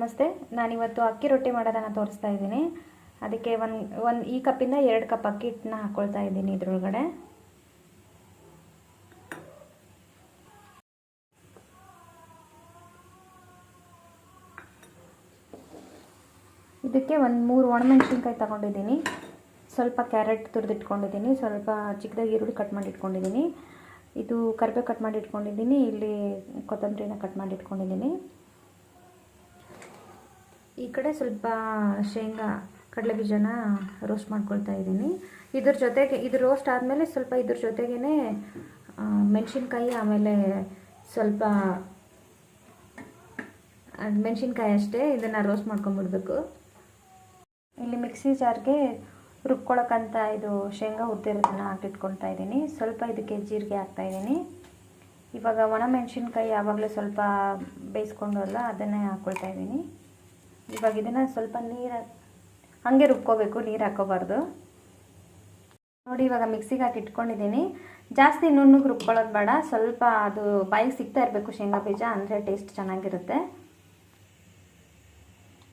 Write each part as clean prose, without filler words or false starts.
ನಮಸ್ತೆ. ನಾನಿವತ್ತು ಅಕ್ಕಿ ರೊಟ್ಟಿ ಮಾಡೋದನ್ನು ತೋರಿಸ್ತಾ ಇದ್ದೀನಿ. ಅದಕ್ಕೆ ಒಂದು ಈ ಕಪ್ಪಿಂದ 2 ಕಪ್ ಅಕ್ಕಿ ಹಿಟ್ಟನ್ನ ಹಾಕ್ಕೊಳ್ತಾ ಇದ್ದೀನಿ ಇದರೊಳಗಡೆ. ಇದಕ್ಕೆ 3 ಒಣಮೆಣಸಿನ್ಕಾಯಿ ತಗೊಂಡಿದ್ದೀನಿ, ಸ್ವಲ್ಪ ಕ್ಯಾರೆಟ್ ತುರಿದಿಟ್ಕೊಂಡಿದ್ದೀನಿ, ಸ್ವಲ್ಪ ಚಿಕ್ಕದಾಗಿ ಈರುಳ್ಳಿ ಕಟ್ ಮಾಡಿ ಇಟ್ಕೊಂಡಿದ್ದೀನಿ, ಇದು ಕರಿಬೇವು ಕಟ್ ಮಾಡಿ ಇಟ್ಕೊಂಡಿದ್ದೀನಿ, ಇಲ್ಲಿ ಕೊತ್ತಂಬರಿನ ಕಟ್ ಮಾಡಿ ಇಟ್ಕೊಂಡಿದ್ದೀನಿ. ಈ ಕಡೆ ಸ್ವಲ್ಪ ಶೇಂಗಾ ಕಡಲೆ ಬೀಜನ ರೋಸ್ಟ್ ಮಾಡ್ಕೊಳ್ತಾ ಇದ್ದೀನಿ. ಇದ್ರ ಜೊತೆಗೆ ಇದು ರೋಸ್ಟ್ ಆದಮೇಲೆ ಸ್ವಲ್ಪ ಇದ್ರ ಜೊತೆಗೇ ಮೆಣಸಿನ್ಕಾಯಿ, ಆಮೇಲೆ ಸ್ವಲ್ಪ ಮೆಣಸಿನ್ಕಾಯಿ ಅಷ್ಟೇ, ಇದನ್ನು ರೋಸ್ಟ್ ಮಾಡ್ಕೊಂಬಿಡ್ಬೇಕು. ಇಲ್ಲಿ ಮಿಕ್ಸಿ ಜಾರ್ಗೆ ರುಬ್ಕೊಳಕ್ಕಂತ ಇದು ಶೇಂಗಾ ಹುರಿದಿರೋದನ್ನು ಹಾಕಿಟ್ಕೊಳ್ತಾ ಇದ್ದೀನಿ. ಸ್ವಲ್ಪ ಇದಕ್ಕೆ ಜೀರಿಗೆ ಹಾಕ್ತಾಯಿದ್ದೀನಿ. ಇವಾಗ ಒಣ ಮೆಣಸಿನ್ಕಾಯಿ ಆವಾಗಲೇ ಸ್ವಲ್ಪ ಬೇಯಿಸ್ಕೊಂಡಲ್ಲ, ಅದನ್ನೇ ಹಾಕ್ಕೊಳ್ತಾ ಇದ್ದೀನಿ. ಇವಾಗ ಇದನ್ನು ಸ್ವಲ್ಪ ನೀರು ಹಾಗೆ ರುಬ್ಕೋಬೇಕು, ನೀರು ಹಾಕೋಬಾರ್ದು. ನೋಡಿ, ಇವಾಗ ಮಿಕ್ಸಿಗೆ ಹಾಕಿ ಇಟ್ಕೊಂಡಿದ್ದೀನಿ. ಜಾಸ್ತಿ ನುಣ್ಣಗೆ ರುಬ್ಕೊಳ್ಳೋದು ಬೇಡ, ಸ್ವಲ್ಪ ಅದು ಬಾಯಿಗೆ ಸಿಗ್ತಾ ಇರಬೇಕು ಶೇಂಗಾ ಬೀಜ, ಅಂದರೆ ಟೇಸ್ಟ್ ಚೆನ್ನಾಗಿರುತ್ತೆ.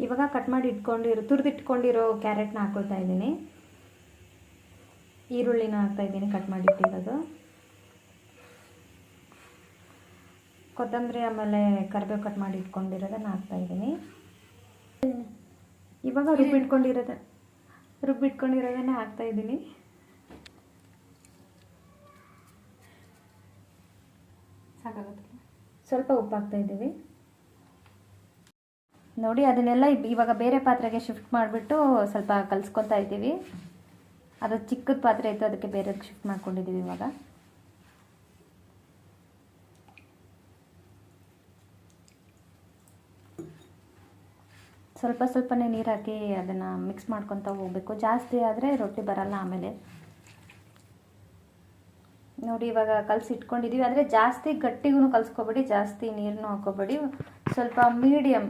ಇವಾಗ ಕಟ್ ಮಾಡಿ ತುರಿದಿಟ್ಕೊಂಡಿರೋ ಕ್ಯಾರೆಟ್ನ ಹಾಕ್ಕೊಳ್ತಾ ಇದ್ದೀನಿ, ಈರುಳ್ಳಿನ ಹಾಕ್ತಾಯಿದ್ದೀನಿ ಕಟ್ ಮಾಡಿ ಇಟ್ಟಿರೋದು, ಕೊತ್ತಂಬರಿ ಆಮೇಲೆ ಕರಿಬೇವು ಕಟ್ ಮಾಡಿ ಇಟ್ಕೊಂಡಿರೋದನ್ನು ಹಾಕ್ತಾಯಿದ್ದೀನಿ. ಇವಾಗ ರುಬ್ಬಿಟ್ಕೊಂಡಿರೋದನ್ನು ಹಾಕ್ತಾಯಿದ್ದೀನಿ. ಸ್ವಲ್ಪ ಉಪ್ಪು ಹಾಕ್ತಾಯಿದ್ದೀವಿ. ನೋಡಿ, ಅದನ್ನೆಲ್ಲ ಇವಾಗ ಬೇರೆ ಪಾತ್ರೆಗೆ ಶಿಫ್ಟ್ ಮಾಡಿಬಿಟ್ಟು ಸ್ವಲ್ಪ ಕಲಿಸ್ಕೊತಾ ಇದ್ದೀವಿ. ಅದು ಚಿಕ್ಕದ ಪಾತ್ರೆ ಇತ್ತು, ಅದಕ್ಕೆ ಬೇರೆದಕ್ಕೆ ಶಿಫ್ಟ್ ಮಾಡ್ಕೊಂಡಿದ್ದೀವಿ. ಇವಾಗ ಸ್ವಲ್ಪ ಸ್ವಲ್ಪನೇ ನೀರು ಹಾಕಿ ಅದನ್ನು ಮಿಕ್ಸ್ ಮಾಡ್ಕೊತಾ ಹೋಗಬೇಕು. ಜಾಸ್ತಿ ಆದರೆ ರೊಟ್ಟಿ ಬರಲ್ಲ ಆಮೇಲೆ. ನೋಡಿ, ಇವಾಗ ಕಲಸಿ ಇಟ್ಕೊಂಡಿದ್ದೀವಿ. ಆದರೆ ಜಾಸ್ತಿ ಗಟ್ಟಿಗೂ ಕಲಿಸ್ಕೊಬೇಡಿ, ಜಾಸ್ತಿ ನೀರನ್ನು ಹಾಕೋಬೇಡಿ, ಸ್ವಲ್ಪ ಮೀಡಿಯಮ್.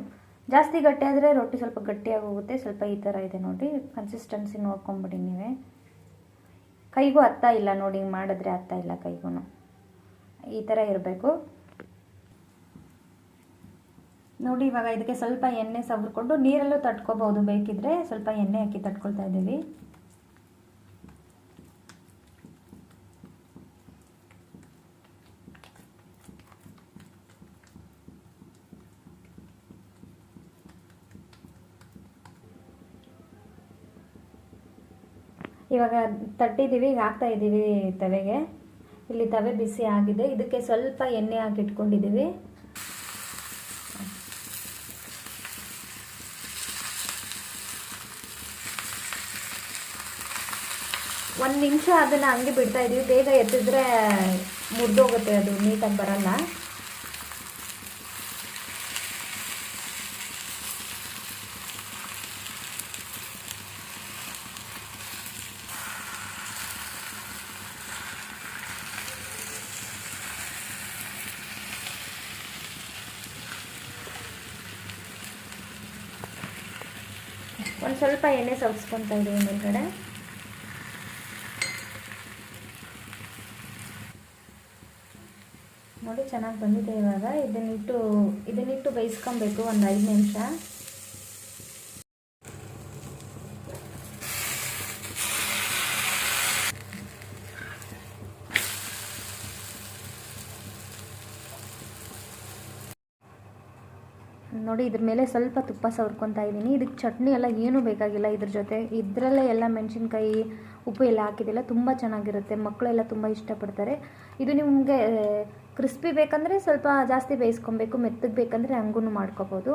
ಜಾಸ್ತಿ ಗಟ್ಟಿ ಆದರೆ ರೊಟ್ಟಿ ಸ್ವಲ್ಪ ಗಟ್ಟಿಯಾಗಿ ಹೋಗುತ್ತೆ. ಸ್ವಲ್ಪ ಈ ಥರ ಇದೆ ನೋಡಿ, ಕನ್ಸಿಸ್ಟೆನ್ಸಿ ನೋಡ್ಕೊಂಬಿಡಿ ನೀವೇ. ಕೈಗೂ ಹತ್ತಾ ಇಲ್ಲ ನೋಡಿ, ಮಾಡಿದ್ರೆ ಹತ್ತಾ ಇಲ್ಲ ಕೈಗೂ, ಈ ಥರ ಇರಬೇಕು ನೋಡಿ. ಇವಾಗ ಇದಕ್ಕೆ ಸ್ವಲ್ಪ ಎಣ್ಣೆ ಸವರ್ಕೊಂಡು, ನೀರಲ್ಲೂ ತಟ್ಕೋಬಹುದು ಬೇಕಿದ್ರೆ, ಸ್ವಲ್ಪ ಎಣ್ಣೆ ಹಾಕಿ ತಟ್ಕೊಳ್ತಾ ಇದ್ದೀವಿ. ಇವಾಗ ತಟ್ಟಿದ್ದೀವಿ, ಈಗ ಹಾಕ್ತಾ ಇದ್ದೀವಿ ತವೆಗೆ. ಇಲ್ಲಿ ತವೆ ಬಿಸಿ ಆಗಿದೆ, ಇದಕ್ಕೆ ಸ್ವಲ್ಪ ಎಣ್ಣೆ ಹಾಕಿ ಇಟ್ಕೊಂಡಿದ್ದೀವಿ. ಒಂದು ನಿಮಿಷ ಅದನ್ನು ಹಂಗೆ ಬಿಡ್ತಾ ಇದ್ದೀವಿ, ಬೇಗ ಎತ್ತಿದ್ರೆ ಮುರಿದೋಗುತ್ತೆ, ಅದು ನೀಟಾಗಿ ಬರಲ್ಲ. ಒಂದು ಸ್ವಲ್ಪ ಎಣ್ಣೆ ಸವರ್ಸ್ಕೊತಾ ಇದ್ದೀವಿ ಮೇಲ್ಗಡೆ. ನೋಡಿ, ಚೆನ್ನಾಗಿ ಬಂದಿದೆ. ಇವಾಗ ಇದನ್ನಿಟ್ಟು ಬೇಯಿಸ್ಕೊಬೇಕು ಒಂದು 5 ನಿಮಿಷ. ನೋಡಿ, ಇದ್ರ ಮೇಲೆ ಸ್ವಲ್ಪ ತುಪ್ಪ ಸವರ್ಕೊತಾ ಇದ್ದೀನಿ. ಇದಕ್ಕೆ ಚಟ್ನಿ ಎಲ್ಲ ಏನೂ ಬೇಕಾಗಿಲ್ಲ, ಇದ್ರ ಜೊತೆ ಇದರಲ್ಲೇ ಎಲ್ಲ ಮೆಣಸಿನ್ಕಾಯಿ ಉಪ್ಪು ಎಲ್ಲ ಹಾಕಿದೆಲ್ಲ ತುಂಬ ಚೆನ್ನಾಗಿರುತ್ತೆ. ಮಕ್ಕಳೆಲ್ಲ ತುಂಬ ಇಷ್ಟಪಡ್ತಾರೆ. ಇದು ನಿಮಗೆ ಕ್ರಿಸ್ಪಿ ಬೇಕಂದರೆ ಸ್ವಲ್ಪ ಜಾಸ್ತಿ ಬೇಯಿಸ್ಕೊಬೇಕು, ಮೆತ್ತಗೆ ಬೇಕಂದರೆ ಹಂಗೂ ಮಾಡ್ಕೋಬೋದು.